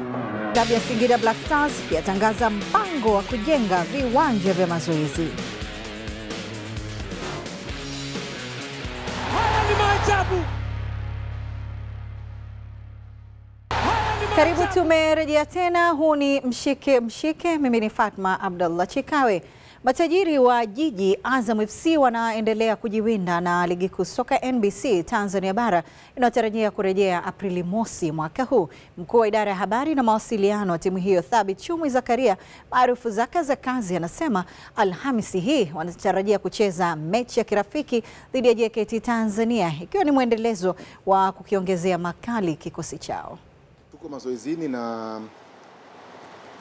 Klabu ya Singida Black Stars yatangaza mpango wa kujenga viwanja vya mazoezi. Karibu, tumerejea tena. Huu ni mshike. Mimi ni Fatma Abdallah Chikawe. Matajiri wa jiji Azam FC wanaendelea kujiwinda na ligi kuu soka NBC Tanzania bara inayotarajia kurejea Aprili mosi mwaka huu. Mkuu wa idara ya habari na mawasiliano wa timu hiyo Thabit Chumwi Zakaria maarufu Zaka za kazi anasema Alhamisi hii wanatarajia kucheza mechi ya kirafiki dhidi ya JKT Tanzania ikiwa ni mwendelezo wa kukiongezea makali kikosi chao. Tuko mazoezini na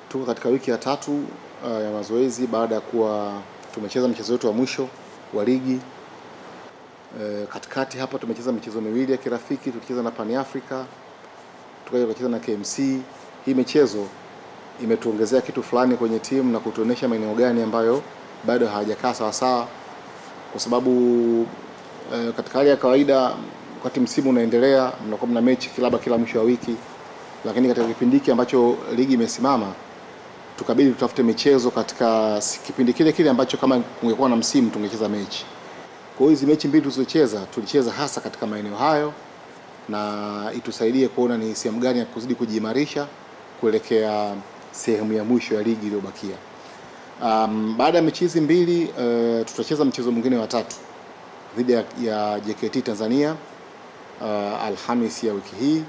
tuko katika wiki ya 3 ya mazoezi baada ya kuwa tumecheza mchezo wetu wa mwisho wa ligi. Katikati hapa tumecheza michezo miwili ya kirafiki, tukicheza na Pan Africa, tukaja kucheza na KMC. Hii michezo imetuongezea kitu fulani kwenye timu na kutuonesha maeneo gani ambayo bado hayajakaa sawa sawa, kwa sababu katika hali ya kawaida wakati msimu unaendelea mnakuwa mna mechi kila mwisho wa wiki, lakini katika kipindi hiki ambacho ligi imesimama tukabidi tutafute michezo katika kipindi kile ambacho kama kungekuwa na msimu tungecheza mechi. Kwa hiyo hizi mechi mbili tulicheza hasa katika maeneo hayo, na itusaidie kuona ni sehemu gani ya kuzidi kujiimarisha kuelekea sehemu ya mwisho ya ligi iliyobakia. Baada ya mechi hizi mbili tutacheza mchezo mwingine wa 3 dhidi ya JKT Tanzania Alhamisi ya wiki hii.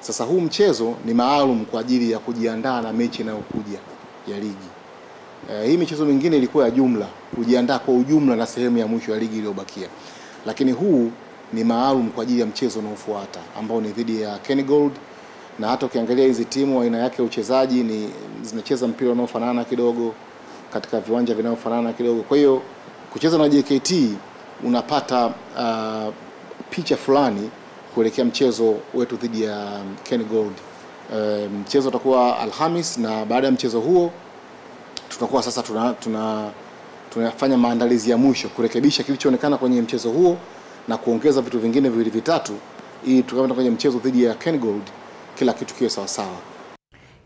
Sasa huu mchezo ni maalum kwa ajili ya kujiandaa na mechi inayokuja ya ligi. Hii michezo mingine ilikuwa ya jumla, kujiandaa kwa ujumla na sehemu ya mwisho ya ligi iliyobakia. Lakini huu ni maalum kwa ajili ya mchezo unaofuata ambao ni dhidi ya Kengold, na hata ukiangalia hizi timu aina yake uchezaji ni zinacheza mpira unaofanana kidogo katika viwanja vinavyofanana kidogo. Kwa hiyo kucheza na JKT unapata picha fulani kuelekea mchezo wetu dhidi ya Kengold. Mchezo utakuwa Alhamis, na baada ya mchezo huo tutakuwa sasa tunafanya maandalizi ya mwisho kurekebisha kilichoonekana kwenye mchezo huo na kuongeza vitu vingine viwili vitatu ili tukaenda kwenye mchezo dhidi ya Kengold kila kitu kiwe sawa sawa.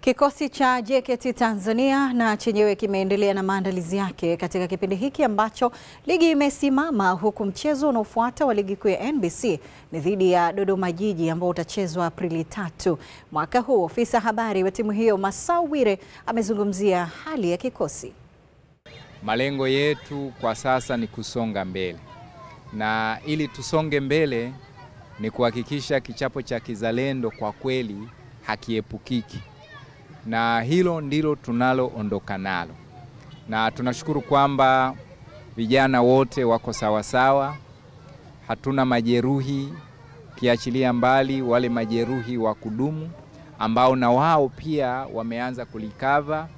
Kikosi cha JKT Tanzania na chenyewe kimeendelea na maandalizi yake katika kipindi hiki ambacho ligi imesimama, huku mchezo unaofuata wa ligi kuu ya NBC ni dhidi ya Dodoma Jiji ambao utachezwa Aprili 3 mwaka huu. Ofisa habari wa timu hiyo Masau Wire amezungumzia hali ya kikosi. Malengo yetu kwa sasa ni kusonga mbele, na ili tusonge mbele ni kuhakikisha kichapo cha kizalendo kwa kweli hakiepukiki, na hilo ndilo tunaloondoka nalo. Na tunashukuru kwamba vijana wote wako sawa sawa, hatuna majeruhi, kiachilia mbali wale majeruhi wa kudumu ambao na wao pia wameanza kulikava,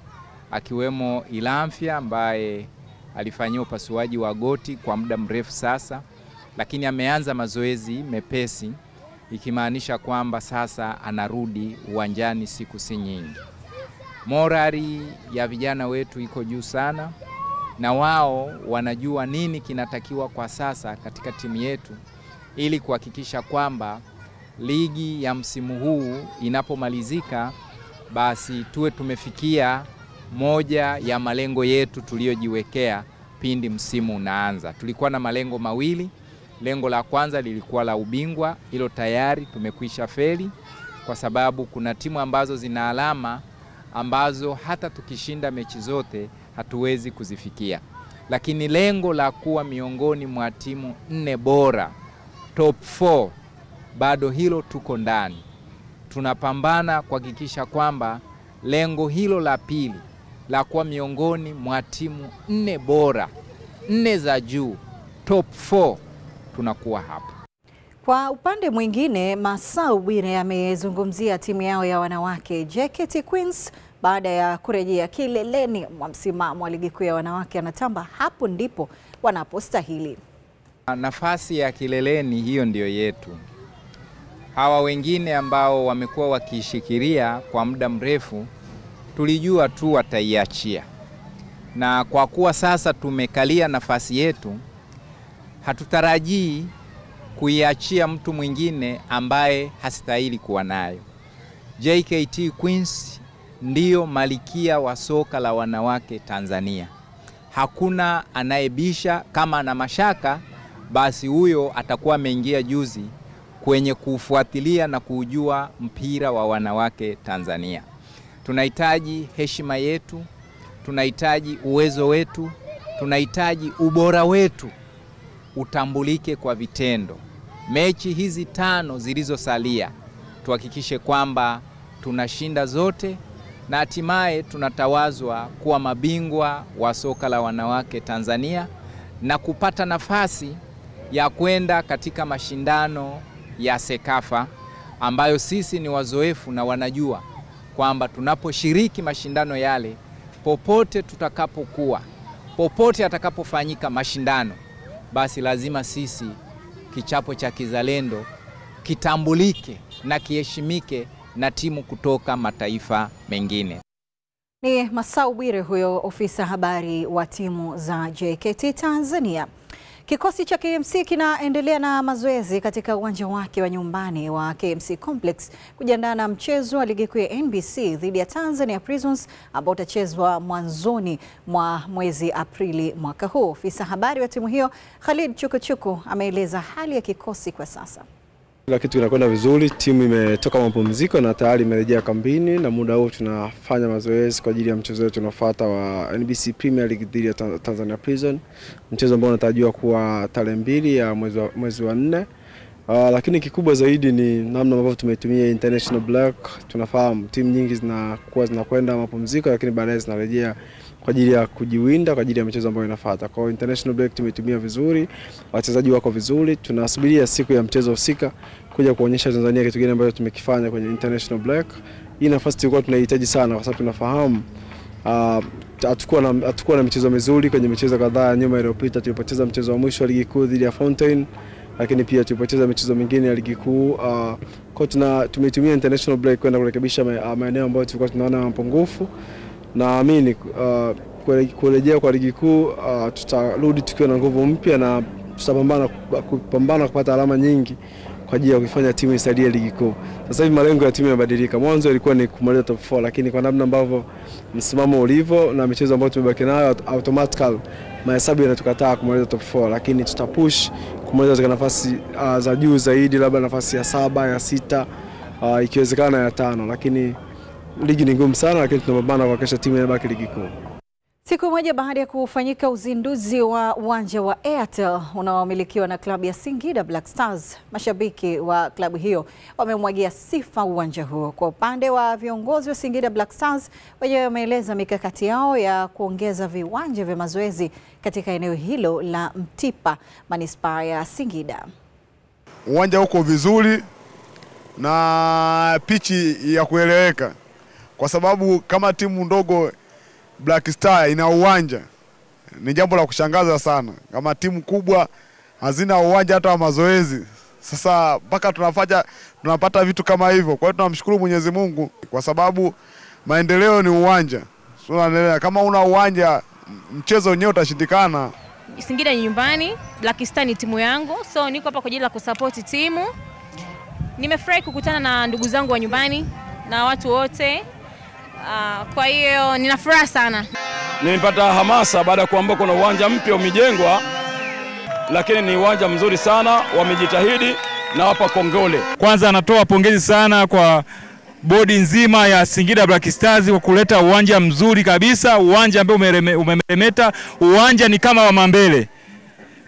akiwemo Ilamfia ambaye alifanyiwa upasuaji wa goti kwa muda mrefu sasa, lakini ameanza mazoezi mepesi, ikimaanisha kwamba sasa anarudi uwanjani siku si nyingi. Morali ya vijana wetu iko juu sana, na wao wanajua nini kinatakiwa kwa sasa katika timu yetu ili kuhakikisha kwamba ligi ya msimu huu inapomalizika basi tuwe tumefikia moja ya malengo yetu tuliyojiwekea pindi msimu unaanza. Tulikuwa na malengo mawili. Lengo la kwanza lilikuwa la ubingwa, hilo tayari tumekwisha feli kwa sababu kuna timu ambazo zina alama ambazo hata tukishinda mechi zote hatuwezi kuzifikia. Lakini lengo la kuwa miongoni mwa timu 4 bora, top 4, bado hilo tuko ndani. Tunapambana kuhakikisha kwamba lengo hilo la pili la kuwa miongoni mwa timu 4 bora, 4 za juu, top 4, tunakuwa hapa. Kwa upande mwingine, Masau Wire amezungumzia timu yao ya wanawake JKT Queens baada ya kurejea kileleni mwa msimamo wa ligi kuu ya wanawake. Anatamba hapo ndipo wanapostahili. Nafasi ya kileleni hiyo ndio yetu. Hawa wengine ambao wamekuwa wakishikilia kwa muda mrefu tulijua tu wataiachia. Na kwa kuwa sasa tumekalia nafasi yetu, hatutarajii kuiachia mtu mwingine ambaye hastahili kuwa nayo. JKT Queens ndiyo malikia wa soka la wanawake Tanzania. Hakuna anayebisha. Kama ana mashaka basi huyo atakuwa ameingia juzi kwenye kufuatilia na kujua mpira wa wanawake Tanzania. Tunahitaji heshima yetu, tunahitaji uwezo wetu, tunahitaji ubora wetu utambulike kwa vitendo. Mechi hizi 5 zilizosalia tuhakikishe kwamba tunashinda zote na hatimaye tunatawazwa kuwa mabingwa wa soka la wanawake Tanzania na kupata nafasi ya kwenda katika mashindano ya Sekafa ambayo sisi ni wazoefu na wanajua kwamba tunaposhiriki mashindano yale, popote tutakapokuwa, popote atakapofanyika mashindano, basi lazima sisi kichapo cha kizalendo kitambulike na kiheshimike na timu kutoka mataifa mengine. Ni Masau Bwire huyo, ofisa habari wa timu za JKT Tanzania. Kikosi cha KMC kinaendelea na mazoezi katika uwanja wake wa nyumbani wa KMC Complex kujiandaa na mchezo wa ligi kuu ya NBC dhidi ya Tanzania Prisons ambao utachezwa mwanzoni mwa mwezi Aprili mwaka huu. Ofisa habari wa timu hiyo Khalid Chukuchuku ameeleza hali ya kikosi kwa sasa. Kila kitu kinakwenda vizuri, timu imetoka mapumziko na tayari imerejea kambini, na muda huu tunafanya mazoezi kwa ajili ya mchezo wetu unaofuata wa NBC Premier League dhidi ya Tanzania Prison, mchezo ambao unatarajiwa kuwa tarehe 2 ya mwezi wa 4. Lakini kikubwa zaidi ni namna ambavyo tumetumia international break. Tunafahamu timu nyingi zinakwenda mapumziko, lakini baadaye zinarejea kwa ajili ya kujiwinda kwa ajili ya mchezo ambao inafuata. Kwa international break tumetumia vizuri, wachezaji wako vizuri. Tunasubiria siku ya mchezo husika kuja kuonyesha Tanzania kitu gani ambacho tumekifanya kwenye international break. Hii nafasi tulikuwa tunahitaji sana kwa sababu tunafahamu hatakuwa na michezo mizuri kwenye michezo kadhaa nyuma iliyopita. Tulipoteza mchezo wa mwisho wa ligi kuu dhidi ya Fountain, lakini pia tulipoteza michezo mingine ya ligi kuu. Kwa tumetumia international break kwenda kurekebisha maeneo ambayo tulikuwa tunaona mapungufu. Naamini kurejea kwa ligi kuu tutarudi tukiwa na nguvu mpya na tutapambana kupata alama nyingi kwa ajili ya kufanya timu isaidie ligi kuu. Sasa hivi malengo ya timu yamebadilika. Mwanzo ilikuwa ni kumaliza top 4, lakini kwa namna ambavyo msimamo ulivyo na michezo ambayo tumebaki nayo, automatically mahesabu yanatukataa kumaliza top 4, lakini tutapush kumaliza katika nafasi za juu zaidi, labda nafasi ya 7, ya 6, ikiwezekana ya 5, lakini ligi ni ngumu sana, lakini tunapambana kuhakikisha timu inabaki ligi kuu. Siku moja baada ya kufanyika uzinduzi wa uwanja wa Airtel unaomilikiwa na klabu ya Singida Black Stars, mashabiki wa klabu hiyo wamemwagia sifa uwanja huo. Kwa upande wa viongozi wa Singida Black Stars, wenyewe wameeleza mikakati yao ya kuongeza viwanja vya mazoezi katika eneo hilo la Mtipa, manispaa ya Singida. Uwanja uko vizuri na pichi ya kueleweka, kwa sababu kama timu ndogo Black Star ina uwanja ni jambo la kushangaza sana. Kama timu kubwa hazina uwanja hata wa mazoezi, sasa mpaka tunapata vitu kama hivyo. Kwa hiyo tunamshukuru Mwenyezi Mungu kwa sababu maendeleo ni uwanja. Kama una uwanja mchezo wenyewe utashindikana. Singida ni nyumbani, Black Star ni timu yangu, so niko hapa kwa ajili ya kusupport timu. Nimefurahi kukutana na ndugu zangu wa nyumbani na watu wote. Kwa hiyo nina furaha sana. Nimepata hamasa baada ya kuambiwa kuna uwanja mpya umejengwa, lakini ni uwanja mzuri sana, wamejitahidi na wapa kongole. Kwanza natoa pongezi sana kwa bodi nzima ya Singida Black Stars kwa kuleta uwanja mzuri kabisa, uwanja ambao umemeremeta, uwanja ni kama wa Mambele.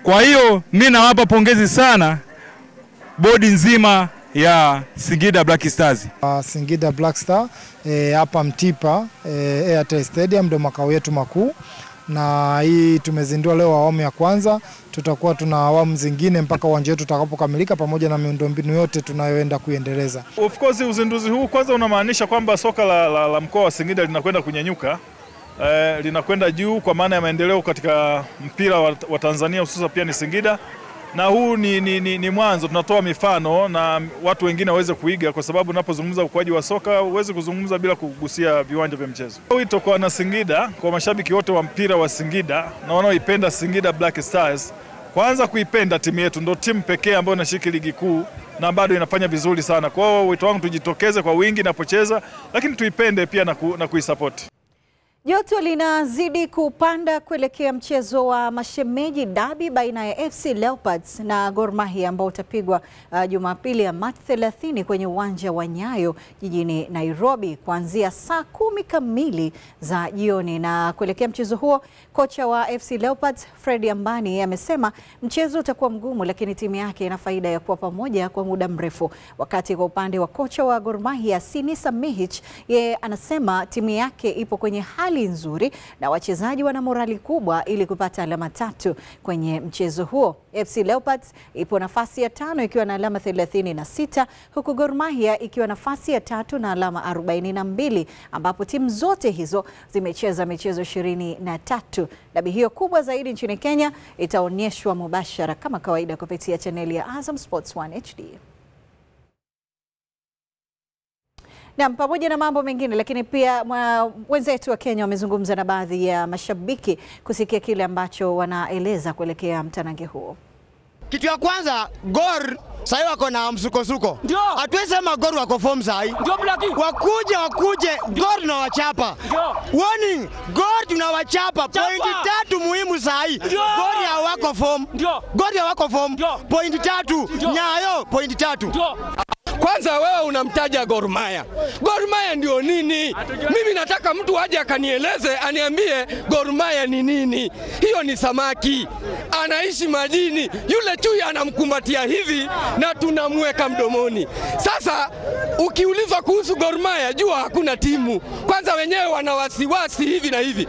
Kwa hiyo mimi nawapa pongezi sana bodi nzima ya Singida Black Stars. Singida Black Star hapa Mtipa Airtel Stadium ndio makao yetu makuu, na hii tumezindua leo awamu ya kwanza. Tutakuwa tuna awamu zingine mpaka uwanja wetu utakapokamilika pamoja na miundombinu yote tunayoenda kuendeleza. Of course uzinduzi huu kwanza unamaanisha kwamba soka la mkoa wa Singida linakwenda kunyanyuka, linakwenda juu kwa maana ya maendeleo katika mpira wa Tanzania, hususan pia ni Singida. Na huu ni mwanzo, tunatoa mifano na watu wengine waweze kuiga, kwa sababu unapozungumza ukuaji wa soka huwezi kuzungumza bila kugusia viwanja vya mchezo. Wito kwa wana Singida, kwa mashabiki wote wa mpira wa Singida na wanaoipenda Singida Black Stars, kwanza kuipenda timu yetu, ndio timu pekee ambayo inashiriki ligi kuu na bado inafanya vizuri sana. Kwa hiyo wito wangu tujitokeze kwa wingi inapocheza, lakini tuipende pia na kuisupport. Joto linazidi kupanda kuelekea mchezo wa mashemeji dabi baina ya FC Leopards na Gor Mahia ambao utapigwa Jumapili ya Machi 30 kwenye uwanja wa Nyayo jijini Nairobi kuanzia saa 10 kamili za jioni. Na kuelekea mchezo huo, kocha wa FC Leopards Fred Ambani amesema mchezo utakuwa mgumu, lakini timu yake ina faida ya kuwa pamoja kwa muda mrefu. Wakati kwa upande wa kocha wa Gor Mahia Sinisa Mihich, yeye anasema timu yake ipo kwenye hali nzuri na wachezaji wana morali kubwa ili kupata alama 3 kwenye mchezo huo. FC Leopards ipo nafasi ya 5 ikiwa na alama 36 huku Gor Mahia ikiwa nafasi ya 3 na alama 42, ambapo timu zote hizo zimecheza michezo 23. Dabi hiyo kubwa zaidi nchini Kenya itaonyeshwa mubashara kama kawaida kupitia chaneli ya Azam Sports 1 HD. Na pamoja na mambo mengine, lakini pia wenzetu wa Kenya wamezungumza na baadhi ya mashabiki kusikia kile ambacho wanaeleza kuelekea mtanange huo. Kitu ya kwanza, Gor sasa wako na msukosuko. Hatuwezi sema Gor wako form sasa. Wakuje Gor tunawachapa. Warning, Gor tunawachapa. Pointi 3 muhimu sasa. Gor hawako form. Gor hawako form. Pointi 3. Nyayo pointi 3. Kwanza wewe unamtaja Gor Mahia. Gor Mahia ndio nini? Mimi nataka mtu aje akanieleze, aniambie Gor Mahia ni nini. Hiyo ni samaki. Anaishi majini. Yule chui anamkumbatia hivi na tunamweka mdomoni. Sasa ukiulizwa kuhusu Gor Mahia, jua hakuna timu. Kwanza wenyewe wana wasiwasi hivi na hivi.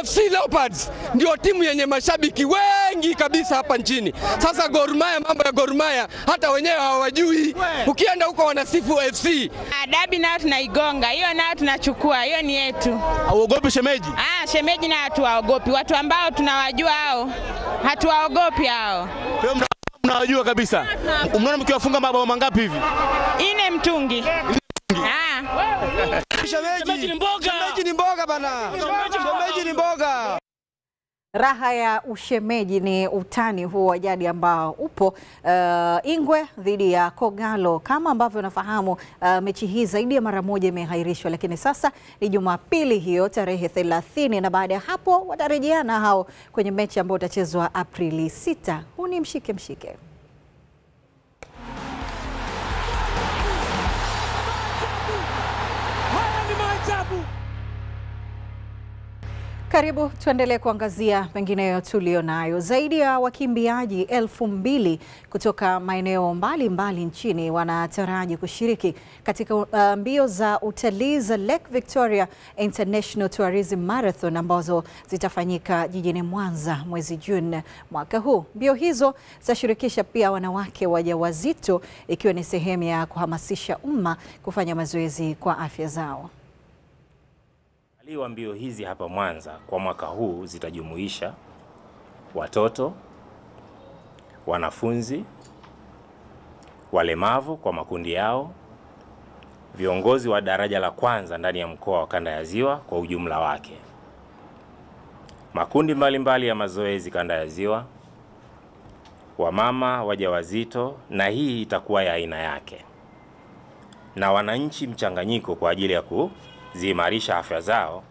FC Leopards ndio timu yenye mashabiki wengi kabisa hapa nchini. Sasa Gor Mahia, mambo ya Gor Mahia hata wenyewe hawajui. Ukienda huko wanasifu FC. Dabi nayo tunaigonga, hiyo nayo tunachukua, hiyo ni yetu. Hauogopi shemeji? Shemeji na hatuwaogopi. Watu ambao tunawajua hao, hatuwaogopi hao. Mnawajua kabisa. Umeona mkiwafunga mabao mangapi hivi? 4 mtungi. Shemeji ni mboga. Shemeji ni mboga bana. Shemeji ni mboga. Raha ya ushemeji ni utani huo wa jadi ambao upo Ingwe dhidi ya Kogalo. Kama ambavyo unafahamu, mechi hii zaidi ya mara moja imehairishwa, lakini sasa ni Jumapili hiyo tarehe 30, na baada ya hapo watarejeana hao kwenye mechi ambayo itachezwa Aprili 6. Huu ni mshike mshike. Karibu tuendelee kuangazia mengineyo tulionayo. Zaidi ya wakimbiaji 2000 kutoka maeneo mbalimbali nchini wanataraji kushiriki katika mbio za utalii za Lake Victoria International Tourism Marathon ambazo zitafanyika jijini Mwanza mwezi Juni mwaka huu. Mbio hizo zitashirikisha pia wanawake wajawazito, ikiwa ni sehemu ya kuhamasisha umma kufanya mazoezi kwa afya zao. Wa mbio hizi hapa Mwanza kwa mwaka huu zitajumuisha watoto, wanafunzi, walemavu kwa makundi yao, viongozi wa daraja la kwanza ndani ya mkoa wa Kanda ya Ziwa kwa ujumla wake, makundi mbalimbali ya mazoezi Kanda ya Ziwa, wamama wajawazito, na hii itakuwa ya aina yake, na wananchi mchanganyiko kwa ajili ya kuziimarisha afya zao,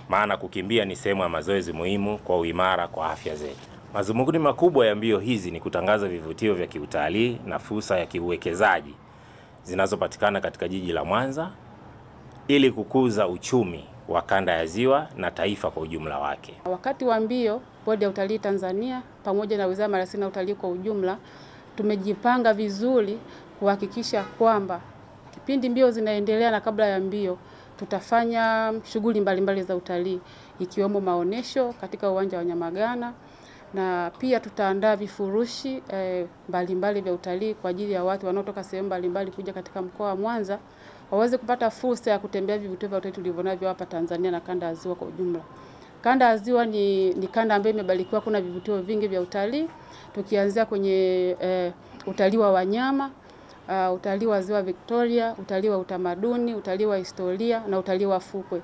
maana kukimbia ni sehemu ya mazoezi muhimu kwa uimara kwa afya zetu. Madhumuni makubwa ya mbio hizi ni kutangaza vivutio vya kiutalii na fursa ya kiuwekezaji zinazopatikana katika jiji la Mwanza ili kukuza uchumi wa Kanda ya Ziwa na taifa kwa ujumla wake. Wakati wa mbio, Bodi ya Utalii Tanzania pamoja na Wizara ya Maliasili na Utalii kwa ujumla tumejipanga vizuri kuhakikisha kwamba kipindi mbio zinaendelea na kabla ya mbio tutafanya shughuli mbalimbali za utalii, ikiwemo maonesho katika uwanja wa Nyamagana, na pia tutaandaa vifurushi mbalimbali vya utalii kwa ajili ya watu wanaotoka sehemu mbalimbali kuja katika mkoa wa Mwanza waweze kupata fursa ya kutembea vivutio vya utalii tulivyonavyo hapa Tanzania na Kanda ya Ziwa kwa ujumla. Kanda ya Ziwa ni kanda ambayo imebarikiwa kuna vivutio vingi vya utalii, tukianzia kwenye utalii wa wanyama, utalii wa Ziwa Victoria, utalii wa utamaduni, utalii wa historia na utalii wa fukwe.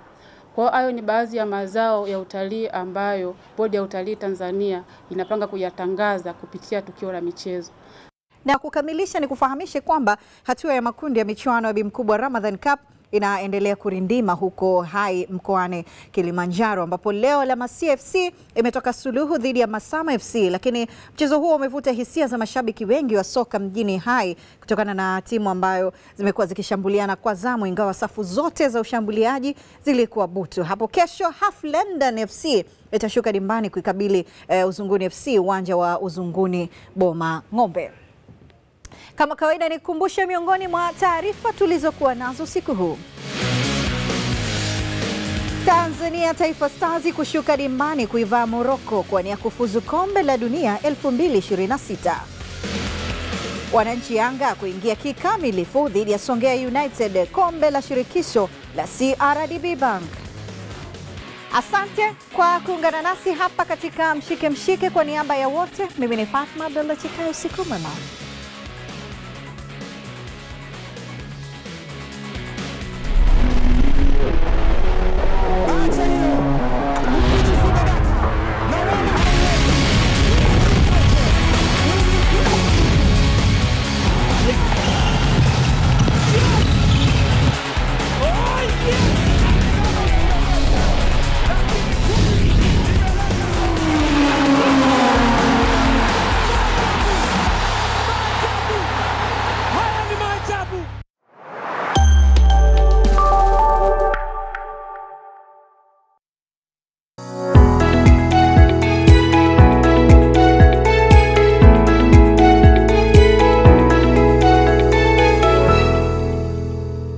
Kwa hayo ni baadhi ya mazao ya utalii ambayo Bodi ya Utalii Tanzania inapanga kuyatangaza kupitia tukio la michezo. Na kukamilisha ni kufahamishe kwamba hatua ya makundi ya michuano ya Bi Mkubwa Ramadhan Cup inaendelea kurindima huko Hai mkoani Kilimanjaro, ambapo leo Lamasi FC imetoka suluhu dhidi ya Masama FC, lakini mchezo huo umevuta hisia za mashabiki wengi wa soka mjini Hai kutokana na timu ambayo zimekuwa zikishambuliana kwa zamu, ingawa safu zote za ushambuliaji zilikuwa butu. Hapo kesho Haflendan FC itashuka dimbani kuikabili Uzunguni FC uwanja wa Uzunguni Boma Ng'ombe. Kama kawaida nikukumbushe miongoni mwa taarifa tulizokuwa nazo siku huu. Tanzania Taifa Stars kushuka dimbani kuivaa Morocco kwa nia kufuzu kombe la dunia 2026. Wananchi Yanga kuingia kikamilifu dhidi ya Songea United kombe la shirikisho la CRDB Bank. Asante kwa kuungana nasi hapa katika Mshike Mshike. Kwa niaba ya wote, mimi ni Fatma Abdullah Chikayo, siku mwema.